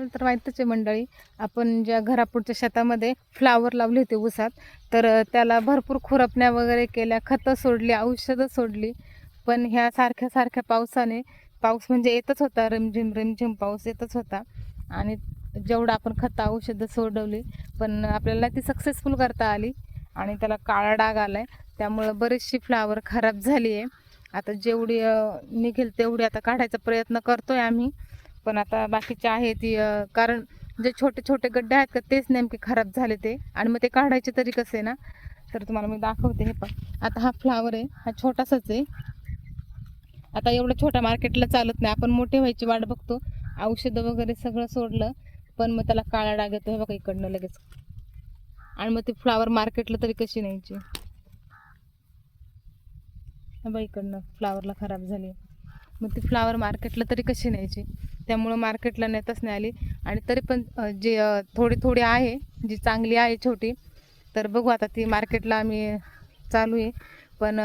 तर माहीतच आहे मंडळी, आपण ज्या घरापुढच्या शेतामध्ये फ्लावर लावले होते ऊसात, तर त्याला भरपूर खुरपण्या वगैरे केल्या, खतं सोडली, औषधं सोडली. पण ह्या सारख्या पावसाने, पाऊस म्हणजे येतच होता, रिमझिम रिमझिम पाऊस येतच होता. आणि जेवढं आपण खतं औषधं सोडवली, पण आपल्याला ती सक्सेसफुल करता आली आणि त्याला काळा डाग आलाय. त्यामुळं बरीचशी फ्लावर खराब झाली आहे. आता जेवढी निघेल तेवढी आता काढायचा प्रयत्न करतोय आम्ही. पण आता बाकीचे आहे ती कारण जे छोटे छोटे गड्डे आहेत का तेच नेमके खराब झाले ते, आणि मग ते काढायचे तरी कसे ना. तर तुम्हाला मी दाखवते. हे पण आता हा फ्लावर आहे, हा छोटासाच आहे. आता एवढं छोट्या मार्केटला चालत नाही, आपण मोठे व्हायची वाट बघतो. औषधं वगैरे सगळं सोडलं, पण मग त्याला काळा डाग येतो. हे बघा इकडनं लगेच. आणि मग ती फ्लावर मार्केटला तरी कशी न्यायची. बघा इकडनं फ्लावरला खराब झाली, मग ती फ्लावर मार्केटला तरी कशी न्यायची. त्यामुळं मार्केटला नेतच नाही आली. आणि तरी पण जी थोडी थोडी आहे, जी चांगली आहे छोटी, तर बघू आता ती मार्केटला आम्ही चालू आहे. पण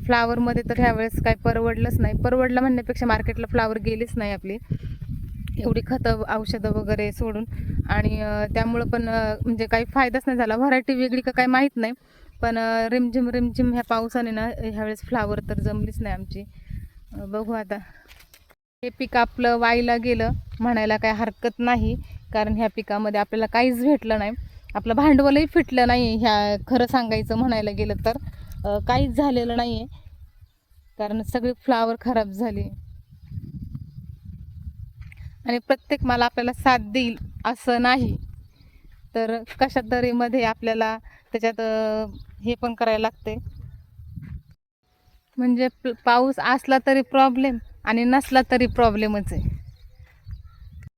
फ्लावरमध्ये तर ह्यावेळेस काय परवडलंच नाही. परवडलं म्हणण्यापेक्षा मार्केटला फ्लावर गेलीच नाही आपली, एवढी खतं औषधं वगैरे सोडून. आणि त्यामुळं पण म्हणजे काही फायदाच नाही झाला. व्हरायटी वेगळी का काय माहीत नाही, पण रिमझिम रिमझिम ह्या पावसाने ना ह्यावेळेस फ्लावर तर जमलीच नाही आमची. बघू आता. हे पीक आपलं वाईला गेलं म्हणायला काय हरकत नाही, कारण ह्या पिकामध्ये आपल्याला काहीच भेटलं नाही. आपलं भांडवलही फिटलं नाही, ह्या खरं सांगायचं म्हणायला गेलं तर काहीच झालेलं नाही आहे, कारण सगळी फ्लावर खराब झाली. आणि प्रत्येक माल आपल्याला साथ देईल असं नाही, तर कशा तऱ्हेमध्ये आपल्याला त्याच्यात हे पण करायला लागते. म्हणजे पाऊस असला तरी प्रॉब्लेम आणि नसला तरी प्रॉब्लेमच आहे.